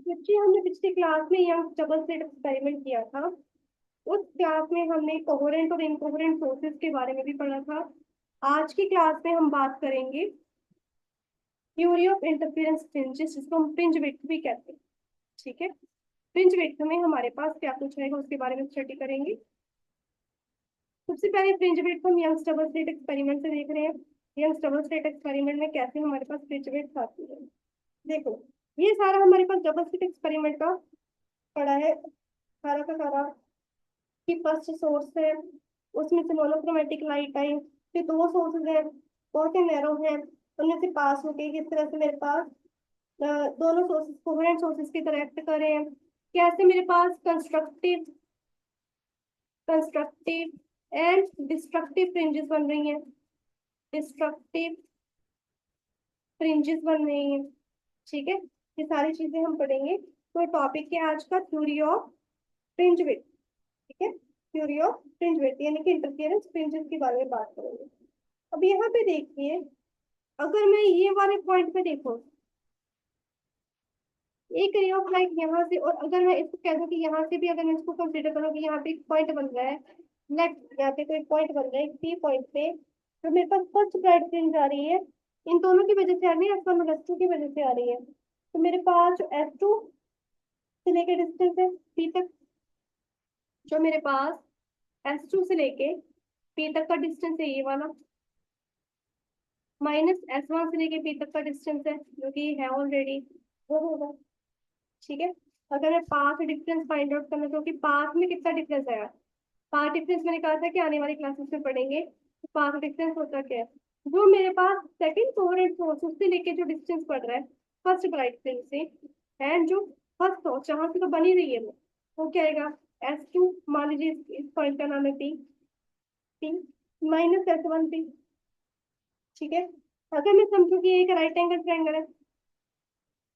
बच्चे हमने पिछली क्लास में यंग डबल स्लिट एक्सपेरिमेंट किया था। उस क्लास में हमने कोहेरेंट और इनकोहेरेंट सोर्सेज के बारे में भी पढ़ा था। आज की क्लास में हम बात करेंगे थ्योरी ऑफ इंटरफेरेंस फ्रिंजेस, जिसको हम फ्रिंज विड्थ भी कहते हैं। ठीक है, फ्रिंज विड्थ में हमारे पास क्या कुछ रहेगा उसके बारे में स्टडी करेंगे। सबसे पहले फ्रिंज विड्थ हम यंग डबल स्लिट एक्सपेरिमेंट से देख रहे हैं। यंग डबल स्लिट एक्सपेरिमेंट में कैसे हमारे पास फ्रिंज विड्थ आती है। देखो, ये सारा हमारे पास डबल स्लिट एक्सपेरिमेंट का पड़ा है, सारा का सारा। कि फर्स्ट सोर्स है, उसमें से मोनोक्रोमेटिक लाइट आई। फिर दो सोर्सेज है, बहुत ही नैरो है, उनमें से पास हो गई। किस तरह से मेरे पास दोनों सोर्सेज कोहेरेंट सोर्सेज की तरह एक्ट कर रहे हैं। कैसे मेरे पास constructive constructive and destructive fringes बन रही हैं। डिस्ट्रक्टिव फ्रिंजेस बन रही हैं। ठीक है, ये सारी चीजें हम पढ़ेंगे। तो टॉपिक है आज का थ्योरी ऑफ फ्रिंज विड्थ। ठीक है, थ्योरी ऑफ फ्रिंज विड्थ यानी कि इंटरफेरेंस फ्रिंजेस के बारे में बात करेंगे। अब यहाँ पे देखिए, अगर मैं ये वाले पॉइंट पे देखो, एक रे ऑफ लाइट यहाँ से, और अगर मैं इसको कह दूं कि यहाँ से भी अगर मैं इसको कंसिडर करूँ कि यहाँ पे एक पॉइंट बन रहा है, लेफ्ट यहाँ पे कोई पॉइंट बन रहा है सी पॉइंट पे, तो मेरे पास फर्स्ट ब्राइट फ्रिंज आ रही है। इन दोनों की वजह से आ रही है, S1 और S2 की वजह से आ रही है। तो मेरे पास जो S2 से लेके डिस्टेंस है P तक, जो मेरे पास S2 से लेके P तक का डिस्टेंस है ये वाला, माइनस S1 से लेके P तक का डिस्टेंस है जो कि है ऑलरेडी, वो होगा। ठीक है, अगर मैं पाथ डिफरेंस फाइंड आउट करना चाहूँ कि पाथ में कितना डिफरेंस है। पाथ डिफरेंस मैंने कहा था कि आने वाली क्लासेस में पढ़ेंगे कि पाथ डिफरेंस होता क्या है। जो मेरे पास सेकंड कोहेरेंट सोर्स उससे लेके जो डिस्टेंस पड़ रहा है फर्स्ट ब्राइट फ्रिंज से, एंड जो फर्स्ट सोर्स जहां से तो बनी रही है वो क्या आएगा, S2। मान लीजिए इस पॉइंट का नाम है P, P minus S1 P। ठीक है, अगर मैं समझू कि एक राइट एंगल ट्रायंगल है,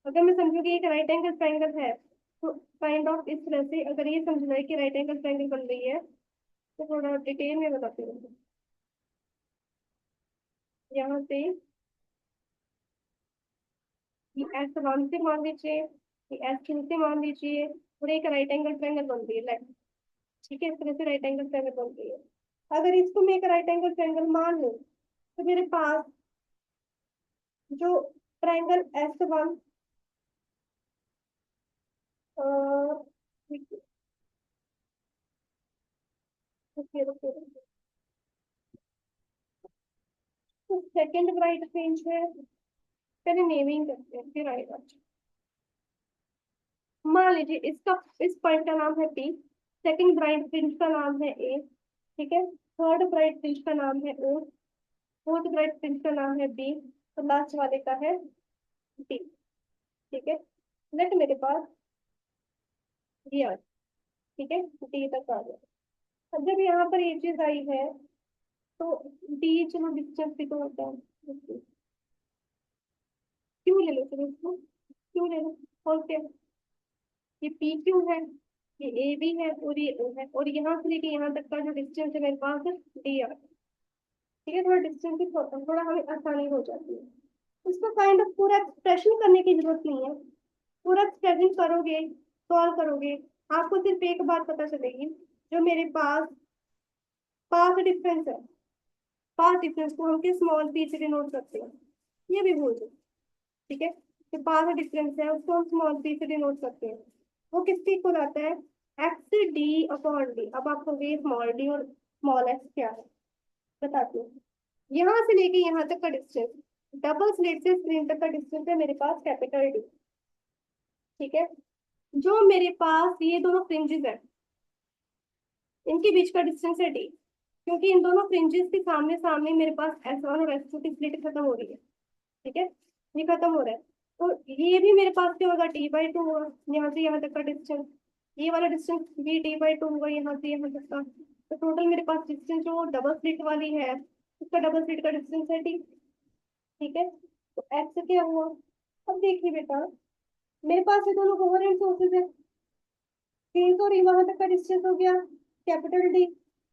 अगर मैं समझू कि एक राइट एंगल ट्रायंगल है, तो काइंड ऑफ इस तरह से अगर ये समझ जाए कि राइट एंगल ट्रायंगल बन रही है, तो थोड़ा डिटेल में बताती हूँ। यहाँ पे ये S1 से मान लीजिए, ये S2 से मान लीजिए, और एक राइट एंगल ट्रायंगल बन रही है लेफ्ट। ठीक है, इस तरह से राइट एंगल ट्रायंगल बन रही है। अगर इसको मैं एक राइट एंगल ट्रायंगल मान लूँ, तो मेरे पास जो triangle S1, second bright fringe है। पहले नेमिंग करते हैं फिर आएगा। मान लीजिए इसका, इस पॉइंट का नाम है P, सेकंड ब्राइट फ्रिंज का नाम है A। ठीक है, थर्ड ब्राइट फ्रिंज का नाम है O, फोर्थ ब्राइट फ्रिंज का नाम है B, तो लास्ट वाले का है D। ठीक है, नेट मेरे पास ये आ, ठीक है, D तक आ गया। अब जब यहाँ पर ये चीज आई है, तो D चलो डिस्टेंस भी तो होता है, क्यों ले लो चलो इसको, क्यों ले लो। और क्या, ये पी क्यू है, ये ए बी है, और ये ओ है, और यहाँ से लेके यहाँ तक का जो डिस्टेंस है मेरे पास डी आर। ठीक है, थोड़ा डिस्टेंस भी थोड़ा हमें आसानी हो जाती है। इसको काइंड ऑफ पूरा एक्सप्रेशन करने की जरूरत नहीं है। पूरा एक्सप्रेशन करोगे, सॉल्व करोगे, आपको सिर्फ एक बात पता चलेगी। जो मेरे पास पाथ डिफरेंस है, पाथ डिफरेंस को हम किस स्मॉल पी से डिनोट करते हैं, ये भी भूल जाओ। ठीक है, जो पाथ डिफरेंस है उसको हम स्मॉल पी से डिनोट करते हैं। वो किसके इक्वल आता है, एक्स डी अपॉन डी। अब आपको ये स्मॉल डी और स्मॉल एक्स क्या है बताती हूँ। यहाँ से लेके यहाँ तक का डिस्टेंस, डबल स्लिट से स्क्रीन तक का डिस्टेंस है मेरे पास कैपिटल डी। ठीक है, जो मेरे पास ये दोनों फ्रिंजेस है, इनके बीच का डिस्टेंस है डी, क्योंकि इन दोनों फ्रिंजेस के सामने सामने मेरे पास S1 और S2 की स्लिट खत्म हो रही है। ठीक है, ये खत्म हो रहा है, तो ये भी मेरे पास क्या होगा, D/2 होगा। यहाँ से यहाँ तक का डिस्टेंस, ये वाला डिस्टेंस भी D/2 होगा यहाँ से यहाँ तक का। तो टोटल मेरे पास डिस्टेंस जो डबल स्लिट वाली है, उसका डबल स्लिट का डिस्टेंस है D। ठीक है, तो एक्स क्या हुआ। अब देखिए बेटा, मेरे पास ये दोनों कोहेरेंट सोर्सेज है, तीन और वहां तक का डिस्टेंस हो गया कैपिटल डी,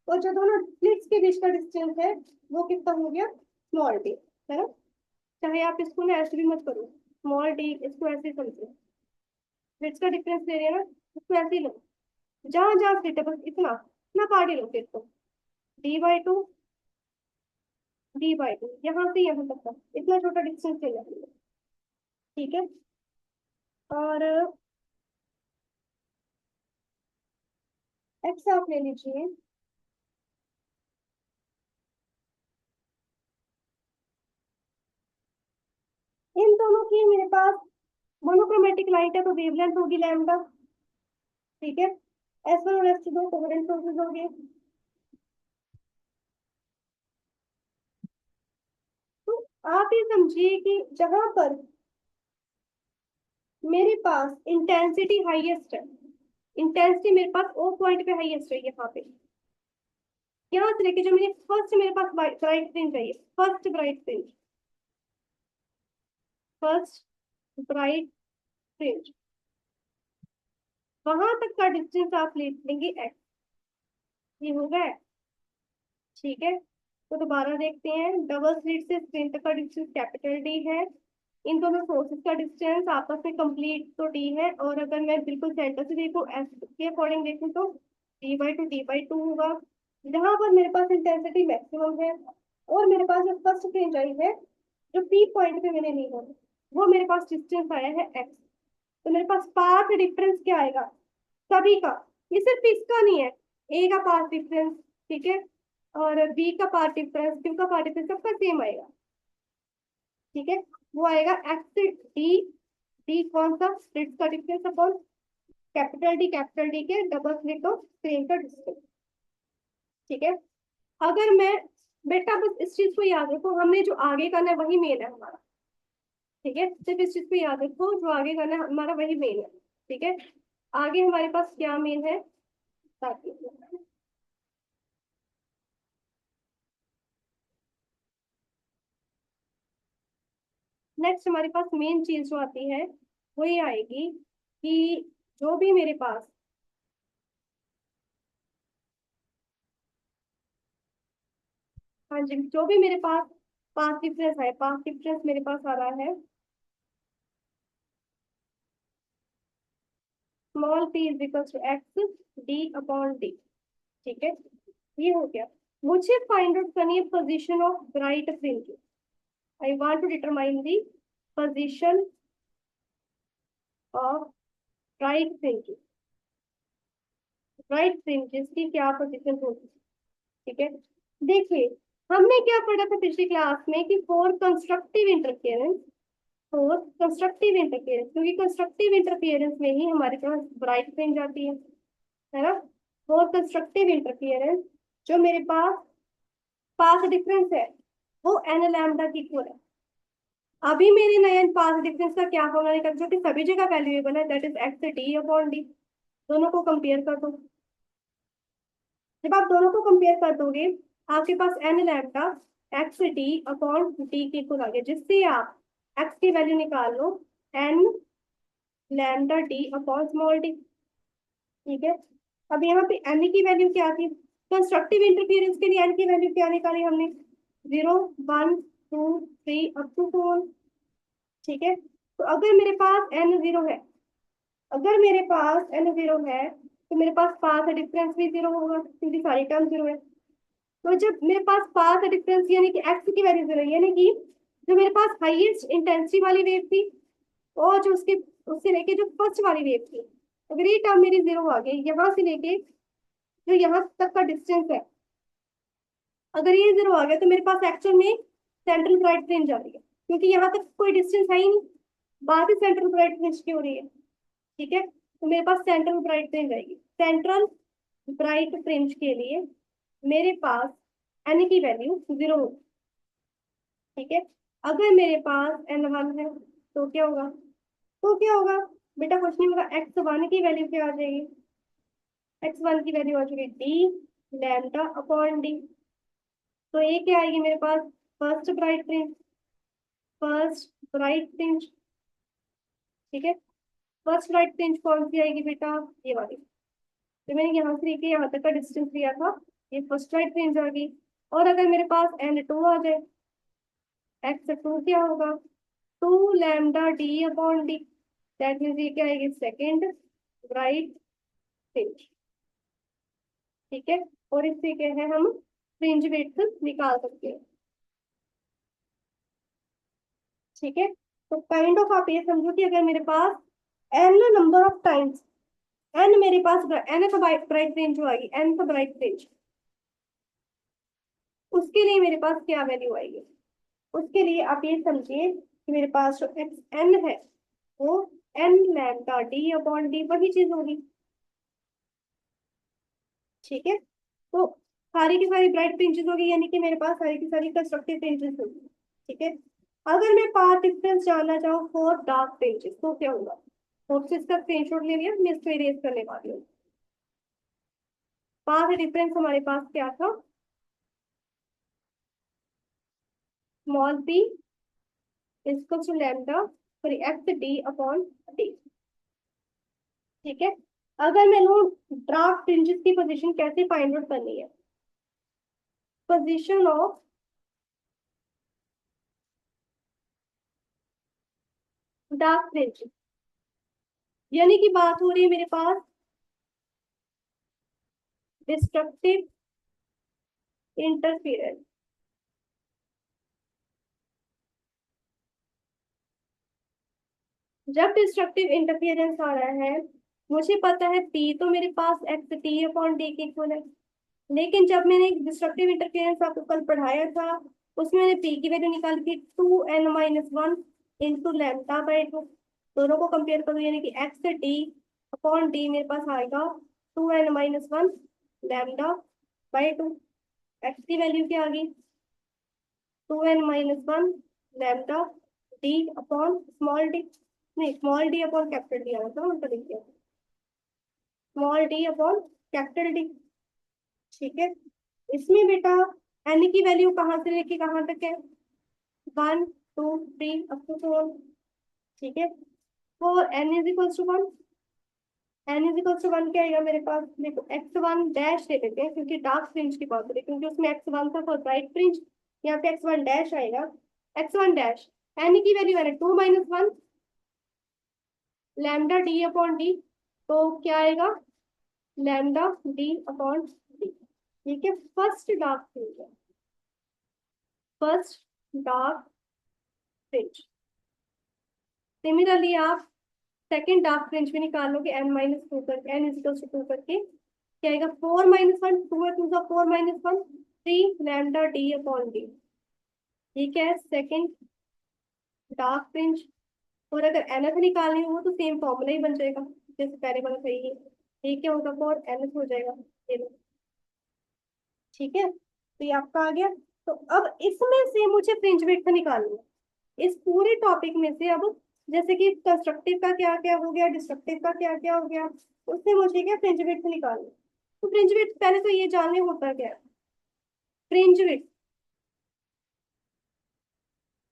और जो दोनों स्लिट्स के बीच का डिस्टेंस है वो कितना हो गया, स्मॉल डी, है ना। चाहे आप इसको ना ऐसे भी मत करो, स्मॉल डी, इसको ऐसे समझो। स्लिट्स का डिफरेंस ले रहे हैं ना, उसको ऐसे ही लो, जहां जहां स्लिट है बस इतना इतना पार्ट ही लो फिर तो, d/2, d/2, यहाँ से यहाँ तक का इतना छोटा डिस्टेंस ले लेंगे। ठीक है, और एक्स आप ले लीजिए, इन दोनों की मेरे पास मोनोक्रोमेटिक लाइट है तो वेवलेंथ होगी लैम्डा। ठीक है, S1 और S2 कोहेरेंट सोर्सेज हो गए। तो आप ये समझिए कि जहां पर मेरे पास इंटेंसिटी हाईएस्ट है, इंटेंसिटी मेरे पास ओ पॉइंट पे हाईएस्ट है, यहाँ पे, यहाँ से लेके जो मेरी फर्स्ट मेरे पास ब्राइट फ्रिंज है, first bright fringe, first bright fringe, वहां तक का डिस्टेंस आप ले लेंगे एक्स। ये हो गया है। ठीक है, तो दोबारा देखते हैं, डबल स्लिट से स्क्रीन तक का डिस्टेंस कैपिटल डी है, इन दोनों सोर्सेज का डिस्टेंस आपस में कंप्लीट तो डी है, और अगर मैं बिल्कुल सेंटर से देखूं एस के अकॉर्डिंग देखूं तो d/2 होगा, जहां पर मेरे पास इंटेंसिटी मैक्सिमम है, और मेरे पास जो फर्स्ट फ्रिंज आई है, जो पी पॉइंट पे मैंने ली है, वो मेरे पास डिस्टेंस आया है एक्स। तो मेरे पास पाथ डिफरेंस क्या आएगा सभी का, ये सिर्फ इसका नहीं है, ए का पाथ डिफरेंस, ठीक है, और बी का पार्ट डिफरेंस, क्यू का पार्ट डिफरेंस, सबका सेम आएगा। ठीक है, वो आएगा एक्स डी, डी कौन सा, स्लिट का डिफरेंस अपॉन कैपिटल डी के डबल स्लिट ऑफ स्क्रीन का डिस्टेंस। ठीक है, अगर मैं, बेटा बस इस चीज को याद रखो, हमने जो आगे करना है वही मेन है हमारा। ठीक है, सिर्फ इस चीज को याद रखो, जो आगे करना है हमारा वही मेन है। ठीक है, आगे हमारे पास क्या मेन है, ताकि नेक्स्ट हमारे पास मेन चीज जो आती है वो ये आएगी कि जो भी मेरे पास, हाँ जी, जो भी मेरे पास पाथ डिफरेंस है, पाथ डिफरेंस मेरे पास आ रहा है small p is equal to X d/d। ठीक है, ये हो गया। मुझे फाइंड आउट करनी है position of bright fringe. I want to determine the position of bright fringe, bright fringes की क्या पोजीशन होगी। ठीक है, देखिए, हमने क्या पढ़ा था पिछली क्लास में कि for constructive interference, for constructive interference, क्योंकि कंस्ट्रक्टिव इंटरफेरेंस में ही हमारे पास ब्राइट फ्रिंज आती है ना। फॉर कंस्ट्रक्टिव इंटरफेरेंस जो मेरे पास पाथ डिफरेंस है वो एन लैम्डा की इक्वल है। अभी मेरे नए पाथ डिफरेंस का क्या फॉर्मूला निकल, जो कि सभी जगह वैल्यूएबल है, दैट इज एक्स d/d। दोनों को कंपेयर कर दो, जब आप दोनों को कंपेयर कर दोगे आपके पास एन लैम्डा x d/d के इक्वल आ गया, जिससे आप x की वैल्यू निकाल लो एन लैम्डा d/स्मॉल d। ठीक है, अब यहाँ पे एन की वैल्यू क्या थी, कंस्ट्रक्टिव इंटरफेरेंस के लिए एन की वैल्यू क्या निकाली हमने, 0 1 2 3 अप टू 4। ठीक है, तो अगर मेरे पास एन जीरो है, अगर मेरे पास एन जीरो है तो मेरे पास पाथ डिफरेंस भी जीरो होगा, क्योंकि सारी टर्म जीरो है। तो जब मेरे पास पाथ डिफरेंस यानी कि एक्स की वैल्यू जीरो, यानी कि जो मेरे पास हाईएस्ट इंटेंसिटी वाली वेव थी और जो उसके उससे लेके जो फर्स्ट वाली वेव थी, अगर ये टर्म मेरी जीरो आ गई, यहाँ से लेके जो यहाँ तक का डिस्टेंस है, अगर ये जीरो आ गया तो मेरे पास एक्चुअल में सेंट्रल ब्राइट फ्रिंज आ रही है, क्योंकि यहाँ तक कोई डिस्टेंस है ही नहीं, बात ही सेंट्रल ब्राइट फ्रिंज की हो रही है। ठीक है, तो मेरे पास सेंट्रल ब्राइट फ्रिंज आएगी, सेंट्रल ब्राइट फ्रिंज के लिए मेरे पास एन की वैल्यू जीरो होगी। ठीक है, अगर मेरे पास n1 है तो क्या होगा, तो क्या होगा, बेटा कुछ नहीं होगा, x1 की वैल्यू क्या आ जाएगी, x1 की वैल्यू आ जाएगी d/d। तो ये क्या आएगी मेरे पास, first bright fringe, first bright fringe. ठीक है, फर्स्ट ब्राइट फ्रिंज कौन सी आएगी बेटा, ये वाली, तो मैंने यहाँ से लेके यहाँ तक का डिस्टेंस लिया था, ये फर्स्ट ब्राइट फ्रिंज आ गई। और अगर मेरे पास n2 आ जाए, x2 क्या होगा, 2 लैम्डा d/d, दैट मीन्स ये क्या आएगी, सेकंड ब्राइट फ्रिंज। ठीक है, और इससे क्या है, हम फ्रिंज विड्थ निकाल सकते हैं। ठीक है, तो काइंड ऑफ आप ये समझो कि अगर मेरे पास N number of times, N मेरे पास, एन तो ब्राइट फ्रिंज जो आएगी, एन तो ब्राइट फ्रिंज, उसके लिए मेरे पास क्या वैल्यू आएगी, उसके लिए आप ये समझिए कि मेरे पास जो एक्स एन है वो N lambda D upon D वही चीज होगी। ठीक है, तो सारी की सारी ब्राइट फ्रिंजेस होगी, यानी कि मेरे पास सारी की सारी कंस्ट्रक्टिव फ्रिंजेस होगी। ठीक है, अगर मैं पाथ डिफरेंस जानना चाहूँ फॉर डार्क फ्रिंजेस तो क्या होगा, फोर्स इसका स्क्रीनशॉट ले लिया, मैं इसको इरेज करने वाली हूँ। पाथ डिफरेंस हमारे पास क्या था, small P equal to lambda sorry X D upon D. ठीक है, अगर मैं लूँ ड्राफ्ट फ्रिंजेस की पोजीशन कैसे फाइंड आउट करनी है, पोजीशन ऑफ डार्क फ्रिंज, यानी कि बात हो रही है मेरे पास डिस्ट्रक्टिव इंटरफेरेंस। जब डिस्ट्रक्टिव इंटरफेरेंस आ रहा है, मुझे पता है पी तो मेरे पास एक्स टी अपॉन डी के इक्वल है, लेकिन जब मैंने डिस्ट्रक्टिव इंटरफेरेंस आपको कल पढ़ाया था, उसमें मैंने पी की वैल्यू निकाली थी 2n-1 into lambda by to. दोनों को कंपेयर करो, यानी कि एक्स डी अपॉन डी मेरे पास आएगा 2n-1 lambda by two. X की वैल्यू क्या आ गई, 2n-1 lambda D upon small D, नहीं small D upon capital D आना था, उल्टा लिख दिया, small D upon capital D. ठीक है, इसमें बेटा एन की वैल्यू कहाँ से लेके कहाँ तक है, 1 2 3 अप टू 4। ठीक है, four N is equal to 1, N is equal to 1 क्या आएगा मेरे पास, देखो x1 डैश ले लेते हैं क्योंकि डार्क फ्रिंज की बात हो रही है, क्योंकि उसमें x1 था फॉर ब्राइट फ्रिंज, यहाँ पे x1 डैश आएगा। x1 डैश एन की वैल्यू है 2-1 लैम्डा डी अपॉन डी, तो क्या आएगा, लैम्डा डी अपॉन डी। ठीक है, फर्स्ट डार्क फ्रिंज है, फर्स्ट डार्क फ्रिंज। सिमिलरली आप सेकेंड डार्क फ्रिंज भी निकालोगे n-2 करके, n इज टू 2 करके, क्या आएगा 4-1, 2 है 2 सा 4-1 3 लैम्डा डी अपॉन डी। ठीक है, सेकेंड डार्क फ्रिंज, और अगर nth निकालनी हो तो सेम फॉर्मूला ही बन जाएगा जैसे पहले वाला सही है, ये क्या होगा 4nth हो जाएगा, ये लो। ठीक है, तो ये आपका आ गया। तो अब इसमें से मुझे फ्रिंज विड्थ निकालनी है, इस पूरे टॉपिक में से। अब जैसे कि कंस्ट्रक्टिव का क्या क्या हो गया, डिस्ट्रक्टिव का क्या क्या हो गया, उससे मुझे क्या फ्रिंज विड्थ निकालनी है। तो फ्रिंज विड्थ पहले तो ये जानने होता क्या है, फ्रिंज विड्थ,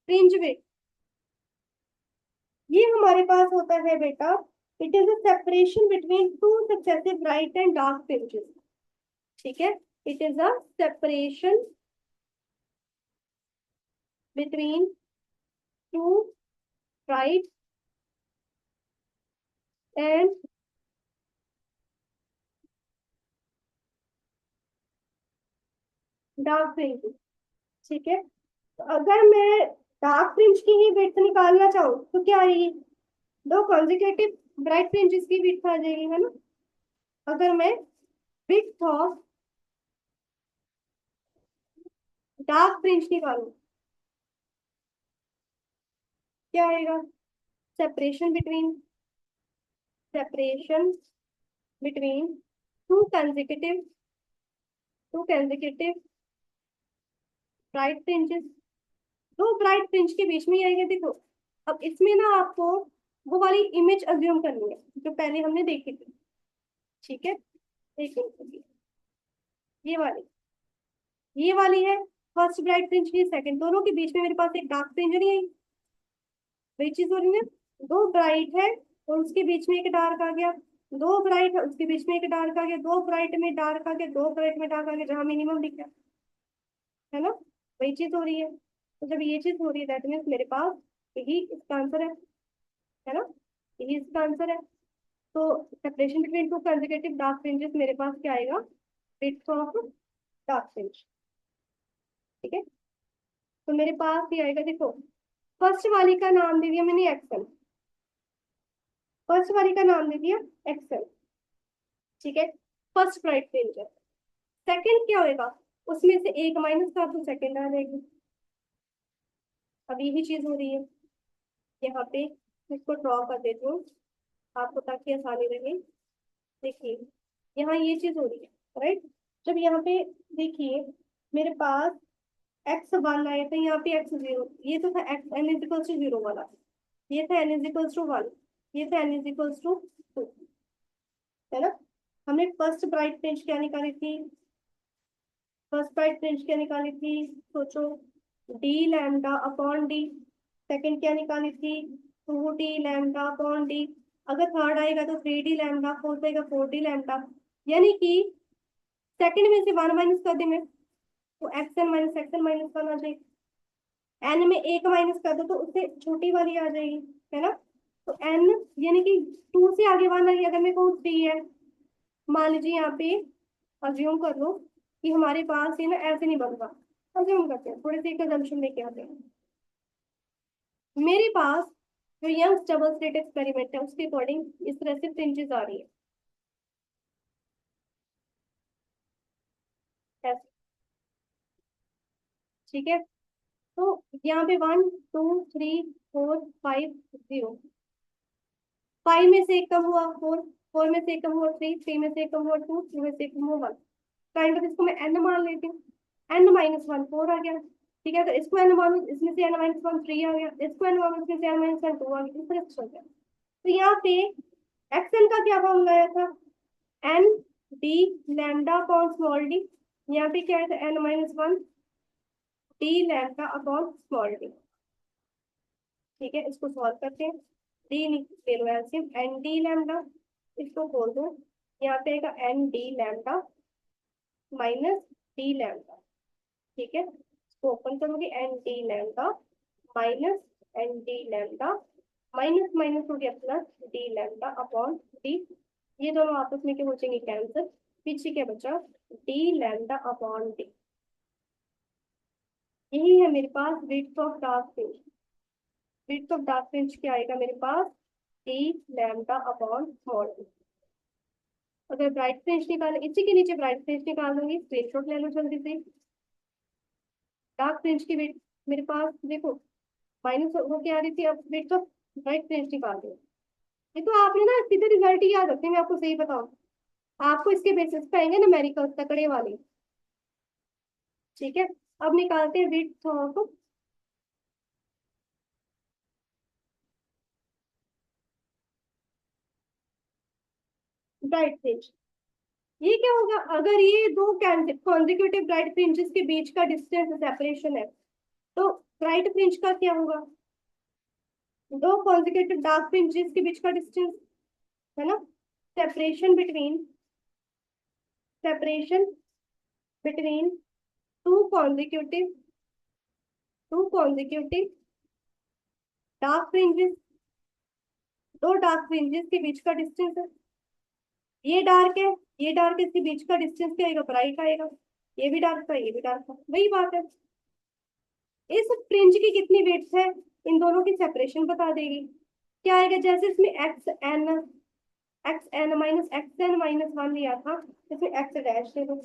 फ्रिंज विड्थ ये हमारे पास होता है बेटा, it is a separation between two successive bright and dark fringes. ठीक है, it is a separation between two bright and dark fringes. ठीक है, तो अगर मैं डार्क फ्रिंज की ही विड्थ निकालना चाहूँ तो क्या आएगी, दो कॉन्जिक्यूटिव ब्राइट फ्रिंजेस की विड्थ आ जाएगी, है ना। अगर मैं विड्थ ऑफ डार्क फ्रिंज निकालूं क्या आएगा, separation between, separation between two consecutive, to consecutive bright fringes, दो ब्राइट फ्रिंज के बीच में ही आएगा। देखो, अब इसमें ना आपको वो वाली इमेज अज्यूम करनी है जो पहले हमने देखी थी। ठीक है, एक मिनट, ये वाली है फर्स्ट ब्राइट फ्रिंज की, सेकंड, दोनों के बीच में मेरे पास एक डार्क फ्रिंज नहीं आई, वही चीज हो रही है। दो ब्राइट है और उसके बीच में एक डार्क आ गया, दो ब्राइट है उसके बीच में एक डार्क आ गया, दो ब्राइट में डार्क आ गया, दो ब्राइट में डार्क आ गया, जहां मिनिमम दिख रहा है ना, वही चीज हो रही है। तो जब ये चीज हो रही है दैट मीन्स मेरे पास यही इसका आंसर है ना। यही इसका आंसर है। तो separation between two consecutive dark fringes मेरे पास क्या आएगा, विड्थ ऑफ डार्क फ्रिंज। ठीक है, तो मेरे पास ये आएगा, देखो फर्स्ट वाली का नाम दे दिया मैंने एक्सेल, फर्स्ट वाली का नाम दे दिया एक्सेल। ठीक है, फर्स्ट ब्राइट फ्रिंज है। सेकंड क्या होएगा, उसमें से एक माइनस का तो सेकंड आ जाएगी। अब यही चीज हो रही है यहाँ पे, इसको ड्रॉ कर देती हूँ आपको ताकि आसानी रहे। देखिए यहाँ ये चीज हो रही है, राइट। जब यहाँ पे देखिए मेरे पास x1 आया था, यहाँ पे x0, ये तो था x n इजिकल्स टू 0 वाला, ये था n इजिकल्स टू 1, ये था n इजिकल्स टू 2, है ना। हमने फर्स्ट ब्राइट फ्रिंज क्या निकाली थी, फर्स्ट ब्राइट फ्रिंज क्या निकाली थी, सोचो, D lambda upon D. Second क्या निकाली थी, 2d लैम्डा अपॉन डी। अगर थर्ड आएगा तो 3d लैम्डा, फोर्थ आएगा 4d लैम्डा। यानी कि सेकंड में से वन माइनस कर दे मैं, तो एक्स एन माइनस वन आ जाएगी। एन में एक माइनस कर दो तो उससे छोटी वाली आ जाएगी, है ना। तो एन यानी कि टू से आगे वन आई, अगर मेरे को थ्री है, मान लीजिए यहाँ पे अज्यूम कर लो कि हमारे पास ये ना ऐसे नहीं बनता, अज्यूम करते हैं, थोड़े से एक अजम्पशन लेके आते हैं। मेरे पास जो यंग डबल स्लिट एक्सपेरिमेंट है उसके अकॉर्डिंग इस तरह से फ्रिंजेस आ रही है ऐसे। ठीक है, तो यहाँ पे 1 2 3 4 5 0, 5 में से एक कम हुआ 4, 4 में से एक कम हुआ 3, 3 में से एक कम हुआ 2, 2 में से एक कम हुआ 1। काइंड ऑफ इसको मैं एन मान लेती हूँ, एन माइनस वन 4 आ गया। ठीक है, तो इसको एन मानो, इसमें से एन माइनस वन 3 आ गया, इसको एन मानो, इसमें से एन माइनस वन 2 आ गया, इस तरह से चल गया। तो यहाँ पे एक्स एन का क्या फॉर्मूला आया था, N D lambda upon small D. यहाँ पे क्या है, N minus one D lambda upon small D. ठीक है, इसको सॉल्व करते हैं। डी ले लो एलसीएम, एन डी लैम्डा, इसको खोल दो, यहाँ पे आएगा N D lambda minus D lambda. ठीक है, इसको ओपन करोगे, N D lambda minus N D lambda, minus minus हो गया plus D lambda upon D. ये दोनों आपस में क्या हो जाएंगे, कैंसिल। पीछे क्या बचा, डी लैम्डा अपॉन डी। यही है मेरे पास width of dark fringe. Width of dark fringe क्या आएगा मेरे पास, D lambda upon small D. अगर ब्राइट फ्रिंज निकाल, इसी के नीचे ब्राइट फ्रिंज निकाल दूंगी, स्क्रीनशॉट ले लो जल्दी से। डार्क फ्रिंज की विड्थ मेरे पास देखो माइनस होके आ रही थी, अब विड्थ ऑफ ब्राइट फ्रिंज निकाल दो। ये तो आपने ना सीधे रिजल्ट ही याद रखते हैं, मैं आपको सही बताऊं, आपको इसके बेसिस पे आएंगे न्यूमेरिकल तकड़े वाले। ठीक है, अब निकालते हैं विड्थ ऑफ ब्राइट फ्रिंज। ये क्या होगा, अगर ये दो कॉन्जिक्यूटिव ब्राइट फ्रिंजेस के बीच का डिस्टेंस सेपरेशन है, तो ब्राइट फ्रिंज का क्या होगा, दो कॉन्जिक्यूटिव डार्क फ्रिंजेस के बीच का डिस्टेंस, है ना। Separation between, separation between two consecutive, two consecutive dark fringes, दो डार्क फ्रिंजेस के बीच का डिस्टेंस है। ये डार्क है, ये डार्क, इसके बीच का डिस्टेंस क्या आएगा, ब्राइट आएगा। ये भी डार्क था, ये भी डार्क था, वही बात है। इस फ्रिंज की कितनी वेट्स है, इन दोनों की सेपरेशन बता देगी। क्या आएगा, जैसे इसमें एक्स एन माइनस वन लिया था, इसमें एक्स डैश ले लो।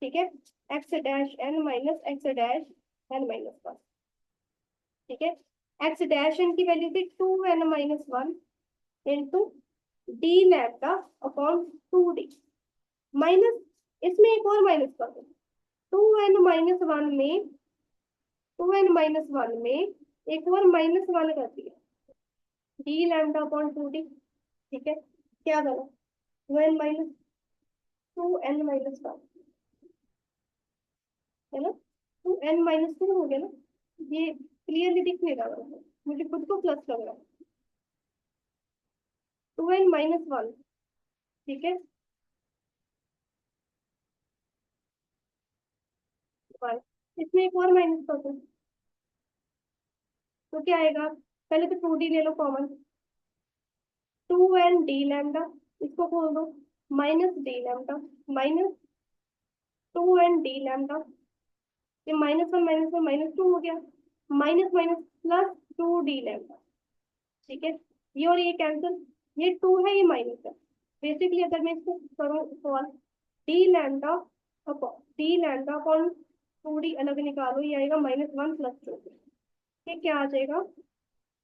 ठीक है, X dash N minus X dash N minus one. ठीक है, एक्स डैश एन की वैल्यू थी 2n-1 into D lambda upon 2d minus, इसमें एक और माइनस कर दो, 2n-1 में, 2n-1 में एक और माइनस वन कर दिया, डी लैम्डा अपॉन 2d। ठीक है, क्या करो, 2n-2n-1, है ना, 2n-2 हो गया ना। ये क्लियरली दिख नहीं रहा है, मुझे खुद को प्लस लग रहा है, 2n-1। ठीक है, 1, इसमें एक और माइनस कर दो, तो क्या आएगा, पहले तो 2d ले लो कॉमन, अपॉन डी लैम्डा, इसको खोल दो, minus D lambda minus 2 n d lambda, ये -1 -1 -2 हो गया, minus minus plus 2 d lambda. ठीक है, ये और ये कैंसिल, ये 2 है ये माइनस है। बेसिकली अगर मैं इसको करूँ solve, d lambda upon 2d अलग निकालो, ये आएगा -1 + 2। ये क्या आ जाएगा,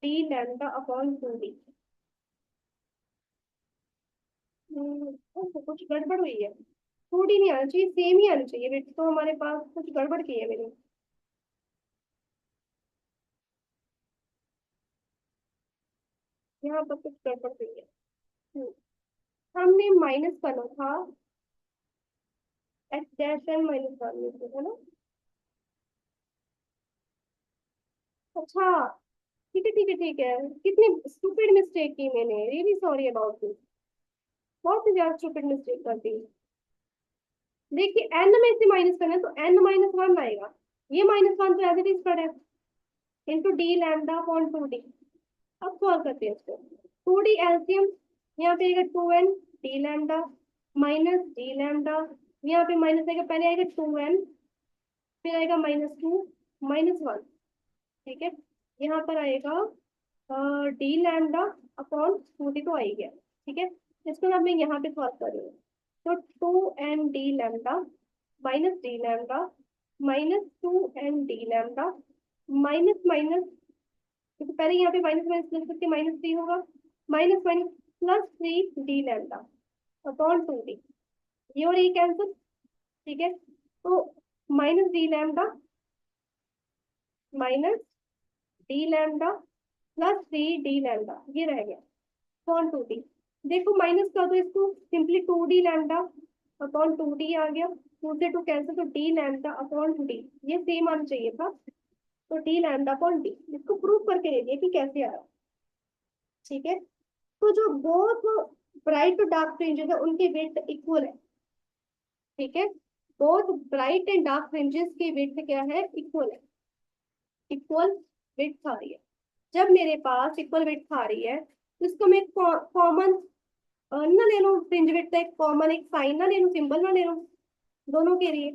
d लैम्डा अपॉन 2d। कुछ गड़बड़ हुई है, 2d नहीं आना चाहिए, सेम ही आना चाहिए बेटा, तो हमारे पास कुछ गड़बड़ की है मेरी। यहाँ पर कुछ गड़बड़ हुई है। हम्म, हमने माइनस करना था x डैश एन -1 में से, है ना। अच्छा, ठीक है ठीक है ठीक है, कितनी स्टूपिड मिस्टेक की मैंने, रियली सॉरी अबाउट दिस, बहुत ही ज्यादा स्टूपिड मिस्टेक कर दी। देखिए n में से माइनस करना है तो n -1 आएगा, ये -1 तो एज इट इज पड़ा है, into D lambda upon 2d। अब सॉल्व करते हैं इसको, 2d एलसीएम, यहाँ पे आएगा 2n d lambda minus d lambda, यहाँ पे माइनस आएगा, पहले आएगा 2n, फिर आएगा -2 -1। ठीक है, यहाँ पर आएगा डी लैम्डा अपॉन 2d तो आ ही गया। ठीक है, इसको अब मैं यहाँ पे सॉल्व कर रही हूँ, तो 2n d lambda minus d lambda minus 2n d lambda minus minus, क्योंकि पहले यहाँ पे माइनस माइनस प्लस करके -3 होगा, minus minus +3 d lambda upon 2d, ये और ये कैंसिल। ठीक है, तो -d लैम्डा -d लैम्डा ये रह गया अपॉन 2d। देखो माइनस कर दो इसको, simply 2d lambda upon 2d आ गया, 2 से 2 कैंसिल, तो d लैम्डा अपॉन d, ये सेम आना चाहिए था, तो d लैम्डा अपॉन d, इसको प्रूव करके दे दिया कि कैसे आया। ठीक है, तो जो बोथ ब्राइट और डार्क फ्रिंजेस है उनके वेट इक्वल है। ठीक है, both bright and dark fringes के वेट क्या है, इक्वल है, इक्वल वेट आ रही है। जब मेरे पास इक्वल वेट आ रही है तो इसको मैं कॉमन ना ले लूं, फ्रिंज वेट का एक कॉमन एक साइन ना ले लूं, सिंबल ना ले लूं, दोनों के लिए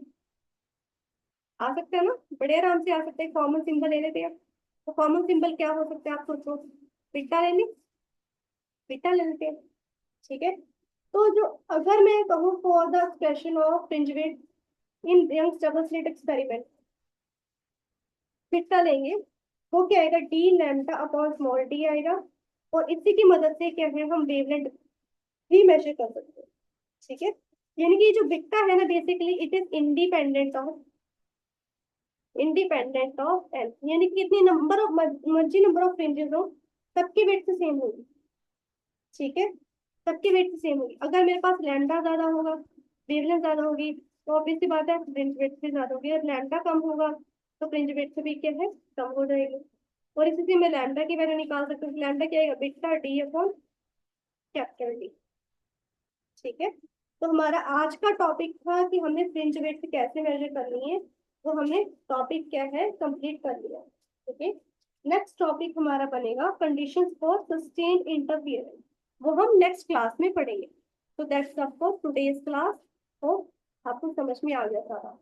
आ सकता है ना, बड़े आराम से आ सकते हैं, कॉमन सिंबल ले लेते हैं। तो कॉमन सिंबल क्या हो सकता है, आप सोचो, बीटा ले लें, बीटा ले लेते हैं। ठीक है, तो जो अगर मैं कहूँ for the expression of fringe width in Young's double slit experiment, beta लेंगे, वो क्या आएगा, d lambda upon small d आएगा, और इसी की मदद से क्या है, हम वेवलेंथ भी मेजर कर सकते हैं। ठीक है, यानी कि जो बिकता है ना, basically it is independent of L, यानी कि इतनी नंबर ऑफ मर्जी नंबर ऑफ फ्रिंजेस हो, सबकी वेट से सेम होगी। ठीक है, सबकी वेट से सेम होगी। अगर मेरे पास लैम्डा ज्यादा होगा, वेवलेंथ ज्यादा होगी, तो ऑब्वियस सी बात है फ्रिंज वेट भी ज्यादा होगी, और लैम्डा कम होगा तो फ्रिंज वेट से भी क्या है, कम हो जाएगी। और इसी से मैं लैम्डा की वैल्यू निकाल सकती हूँ, लैम्डा क्या आएगा, beta D upon capital D. ठीक है, तो हमारा आज का टॉपिक था कि हमें फ्रिंज वेट कैसे मेजर करनी है, वो हमने टॉपिक क्या है कंप्लीट कर लिया। ठीक है, नेक्स्ट टॉपिक हमारा बनेगा कंडीशंस फॉर सस्टेन्ड इंटरफेरेंस, वो हम नेक्स्ट क्लास में पढ़ेंगे। तो दैट्स सब फॉर टुडेज क्लास, तो आपको समझ में आ गया सारा।